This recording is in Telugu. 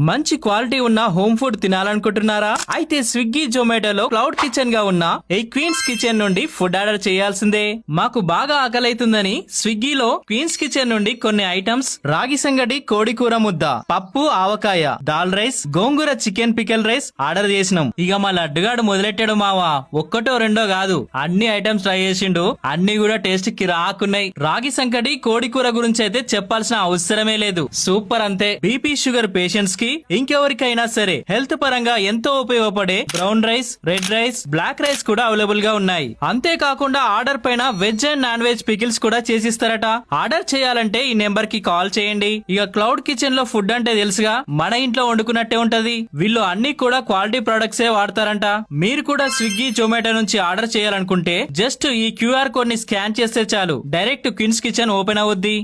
మంచి క్వాలిటీ ఉన్న హోమ్ ఫుడ్ తినాలనుకుంటున్నారా? అయితే స్విగ్గీ జొమాటోలో క్లౌడ్ కిచెన్ గా ఉన్న ఈ క్వీన్స్ కిచెన్ నుండి ఫుడ్ ఆర్డర్ చేయాల్సిందే. మాకు బాగా ఆకలైతుందని స్విగ్గీలో క్వీన్స్ కిచెన్ నుండి కొన్ని ఐటమ్స్ రాగి సంగటి, కోడి కూర ముద్ద, పప్పు, ఆవకాయ, దాల్ రైస్, గోంగూర చికెన్ పికెల్ రైస్ ఆర్డర్ చేసినాం. ఇక మా లడ్డుగాడు మొదలెట్టాడు మావా. ఒక్కటో రెండో కాదు, అన్ని ఐటమ్స్ ట్రై చేసిండు. అన్ని కూడా టేస్ట్ కి రాకున్నాయి. రాగి సంగటి, కోడి కూర గురించి అయితే చెప్పాల్సిన అవసరమే లేదు. సూపర్ అంతే. బీపీ షుగర్ పేషెంట్స్ కి, ఇంకెవరికైనా సరే హెల్త్ పరంగా ఎంతో ఉపయోగపడే brown rice, red rice, black rice కూడా అవైలబుల్ గా ఉన్నాయి. అంతేకాకుండా ఆర్డర్ పైన veg and non veg pickles కూడా చేసిస్తారట. ఆర్డర్ చేయాలంటే ఈ నెంబర్ కి కాల్ చేయండి. ఇక క్లౌడ్ కిచెన్ లో ఫుడ్ అంటే తెలుసుగా, మన ఇంట్లో వండుకున్నట్టే ఉంటది. వీళ్ళు అన్ని కూడా క్వాలిటీ ప్రొడక్ట్స్ ఏ వాడతారంట. మీరు కూడా స్విగ్గీ, జొమాటో నుంచి ఆర్డర్ చేయాలనుకుంటే జస్ట్ ఈ క్యూఆర్ కోడ్ ని స్కాన్ చేస్తే చాలు, డైరెక్ట్ క్వీన్స్ కిచెన్ ఓపెన్ అవుద్ది.